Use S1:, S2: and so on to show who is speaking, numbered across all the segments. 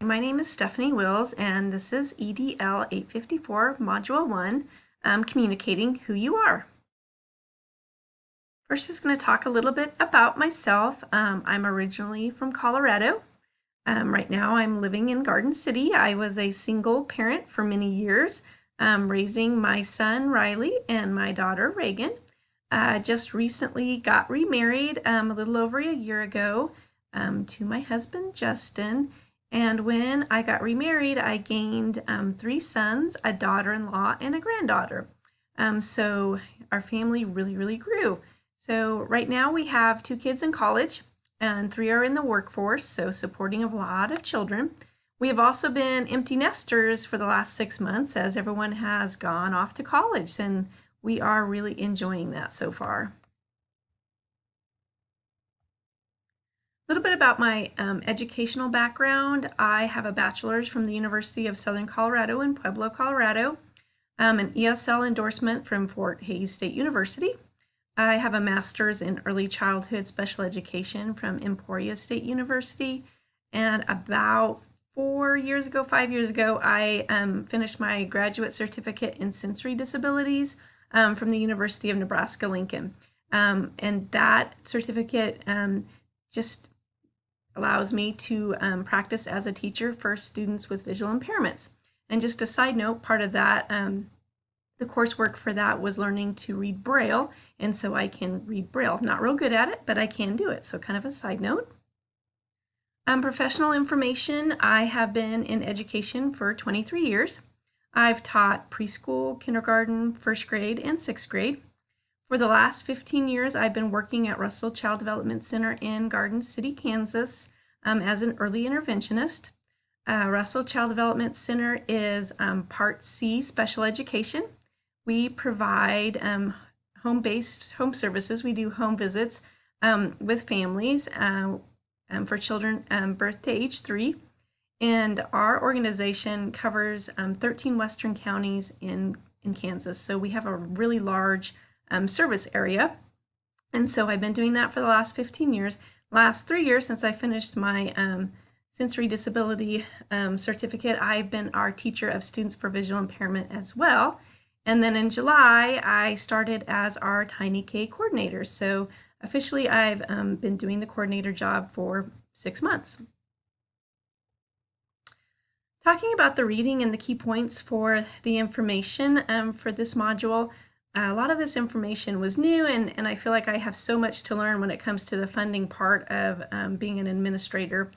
S1: my name is Stephanie Wills, and this is EDL 854, Module 1, Communicating Who You Are. First, just going to talk a little bit about myself. I'm originally from Colorado. Right now, I'm living in Garden City. I was a single parent for many years, raising my son, Riley, and my daughter, Reagan. Just recently got remarried a little over a year ago to my husband, Justin. And when I got remarried, I gained 3 sons, a daughter-in-law, and a granddaughter. So our family really grew. So right now we have 2 kids in college and 3 are in the workforce, so supporting a lot of children. We have also been empty nesters for the last 6 months as everyone has gone off to college, and we are really enjoying that so far. A little bit about my educational background. I have a bachelor's from the University of Southern Colorado in Pueblo, Colorado, an ESL endorsement from Fort Hays State University. I have a master's in early childhood special education from Emporia State University, and about 5 years ago, I finished my graduate certificate in sensory disabilities from the University of Nebraska-Lincoln. And that certificate just allows me to practice as a teacher for students with visual impairments. And just a side note, part of that, the coursework for that was learning to read Braille, and so I can read Braille. I'm not real good at it, but I can do it, so kind of a side note. Professional information, I have been in education for 23 years. I've taught preschool, kindergarten, 1st grade, and 6th grade. For the last 15 years, I've been working at Russell Child Development Center in Garden City, Kansas, as an early interventionist. Russell Child Development Center is Part C special education. We provide home-based home services. We do home visits with families for children birth to age 3. And our organization covers 13 western counties in Kansas. So we have a really large service area. And so I've been doing that for the last 15 years. Last 3 years since I finished my sensory disability certificate, I've been our teacher of students for visual impairment as well. And then in July, I started as our Tiny K coordinator. So officially, I've been doing the coordinator job for 6 months. Talking about the reading and the key points for the information for this module, a lot of this information was new, and I feel like I have so much to learn when it comes to the funding part of being an administrator.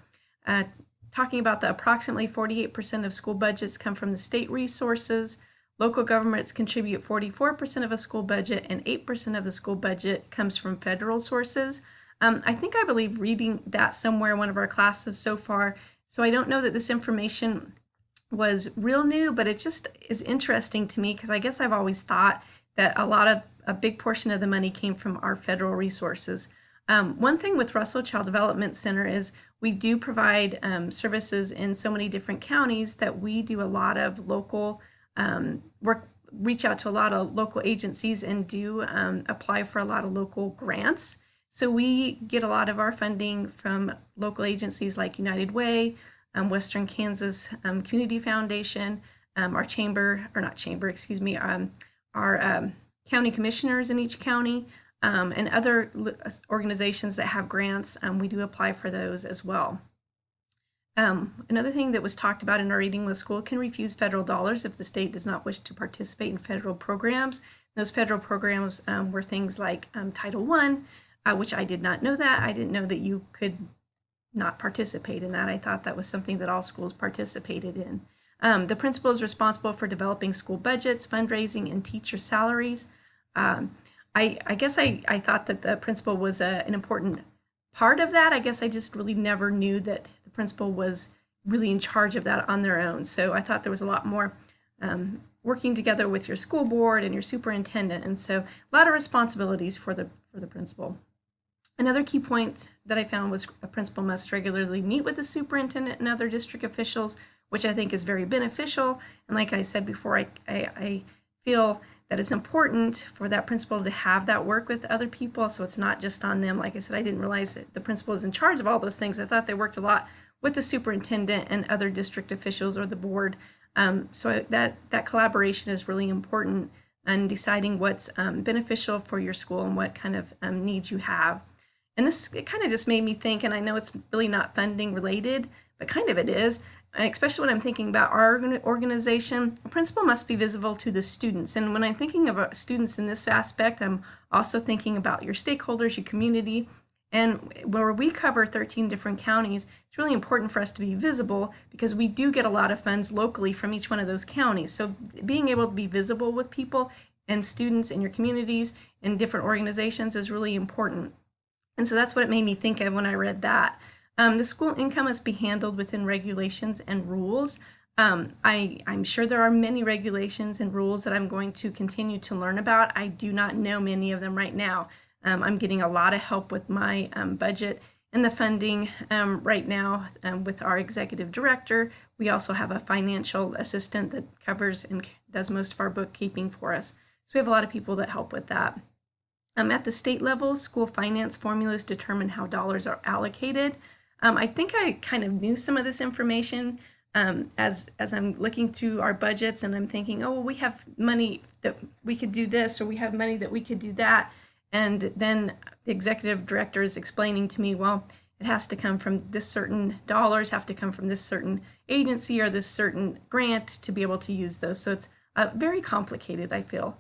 S1: Talking about the approximately 48% of school budgets come from the state resources. Local governments contribute 44% of a school budget, and 8% of the school budget comes from federal sources. I believe reading that somewhere in one of our classes so far, so I don't know that this information was real new, but it just is interesting to me because I guess I've always thought that a big portion of the money came from our federal resources. One thing with Russell Child Development Center is we do provide services in so many different counties that we do a lot of local reach out to a lot of local agencies and do apply for a lot of local grants. So we get a lot of our funding from local agencies like United Way, Western Kansas Community Foundation, our county commissioners in each county, and other organizations that have grants. We do apply for those as well. Another thing that was talked about in our reading was school can refuse federal dollars if the state does not wish to participate in federal programs. Those federal programs were things like Title I, which I did not know that. I didn't know that you could not participate in that. I thought that was something that all schools participated in. The principal is responsible for developing school budgets, fundraising, and teacher salaries. I guess I thought that the principal was an important part of that. I guess I just really never knew that the principal was really in charge of that on their own. So I thought there was a lot more working together with your school board and your superintendent, and so a lot of responsibilities for the principal. Another key point that I found was a principal must regularly meet with the superintendent and other district officials, which I think is very beneficial. And like I said before, I feel that it's important for that principal to have that work with other people, so it's not just on them. Like I said, I didn't realize that the principal is in charge of all those things. I thought they worked a lot with the superintendent and other district officials or the board. So that collaboration is really important in deciding what's beneficial for your school and what kind of needs you have. And it kind of just made me think, and I know it's really not funding related, but kind of it is, especially when I'm thinking about our organization. A principal must be visible to the students. And when I'm thinking about students in this aspect, I'm also thinking about your stakeholders, your community. And where we cover 13 different counties, it's really important for us to be visible because we do get a lot of funds locally from each one of those counties. So being able to be visible with people and students in your communities and different organizations is really important. And so that's what it made me think of when I read that. The school income must be handled within regulations and rules. I'm sure there are many regulations and rules that I'm going to continue to learn about. I do not know many of them right now. I'm getting a lot of help with my budget and the funding right now with our executive director. We also have a financial assistant that covers and does most of our bookkeeping for us. So we have a lot of people that help with that. At the state level, school finance formulas determine how dollars are allocated. I think I kind of knew some of this information as I'm looking through our budgets, and I'm thinking, oh, well, we have money that we could do this, or we have money that we could do that. And then the executive director is explaining to me, well, it has to come from this certain dollars, have to come from this certain agency or this certain grant to be able to use those. So it's very complicated, I feel.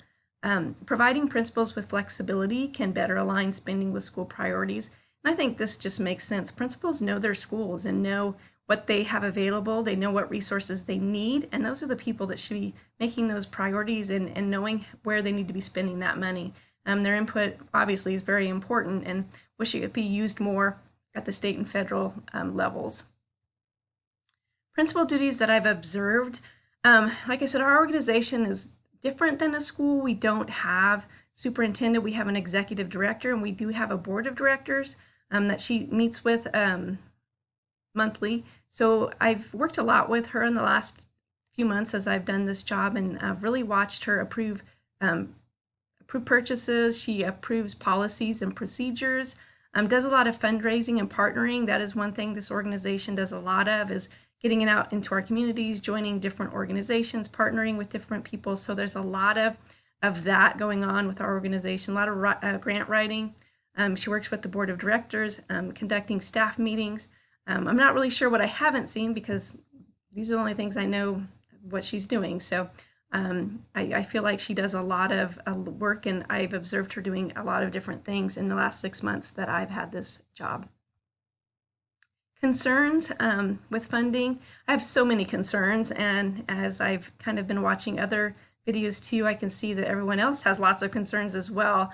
S1: Providing principals with flexibility can better align spending with school priorities. And I think this just makes sense. Principals know their schools and know what they have available. They know what resources they need. And those are the people that should be making those priorities and knowing where they need to be spending that money. Their input obviously is very important and wish it could be used more at the state and federal levels. Principal duties that I've observed. Like I said, our organization is different than a school. We don't have superintendent. We have an executive director, and we do have a board of directors that she meets with monthly. So I've worked a lot with her in the last few months as I've done this job, and I've really watched her approve purchases. She approves policies and procedures, does a lot of fundraising and partnering. That is one thing this organization does a lot of, is getting it out into our communities, joining different organizations, partnering with different people. So there's a lot of that going on with our organization, a lot of grant writing. She works with the board of directors, conducting staff meetings. I'm not really sure what I haven't seen because these are the only things I know what she's doing. So I feel like she does a lot of work, and I've observed her doing a lot of different things in the last 6 months that I've had this job. Concerns with funding. I have so many concerns, and as I've kind of been watching other videos too, I can see that everyone else has lots of concerns as well.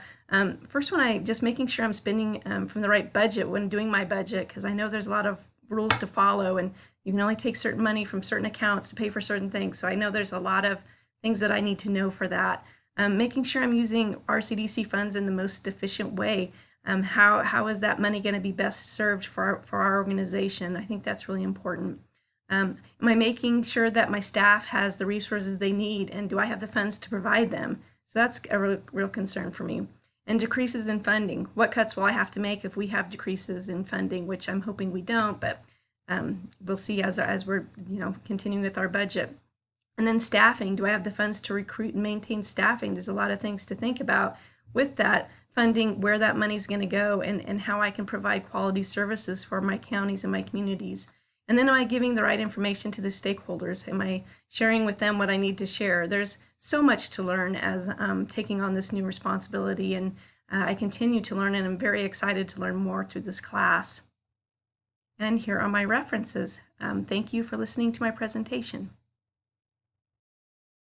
S1: First one, just making sure I'm spending from the right budget when doing my budget, because I know there's a lot of rules to follow, and you can only take certain money from certain accounts to pay for certain things. So I know there's a lot of things that I need to know for that. Making sure I'm using RCDC funds in the most efficient way. How is that money going to be best served for our organization? I think that's really important. Am I making sure that my staff has the resources they need, and do I have the funds to provide them? So that's a real concern for me. And decreases in funding. What cuts will I have to make if we have decreases in funding, which I'm hoping we don't, but we'll see as we're continuing with our budget. And then staffing. Do I have the funds to recruit and maintain staffing? There's a lot of things to think about with that funding, where that money's going to go, and how I can provide quality services for my counties and my communities. And then am I giving the right information to the stakeholders? Am I sharing with them what I need to share? There's so much to learn as taking on this new responsibility, and I continue to learn, and I'm very excited to learn more through this class. And here are my references. Thank you for listening to my presentation.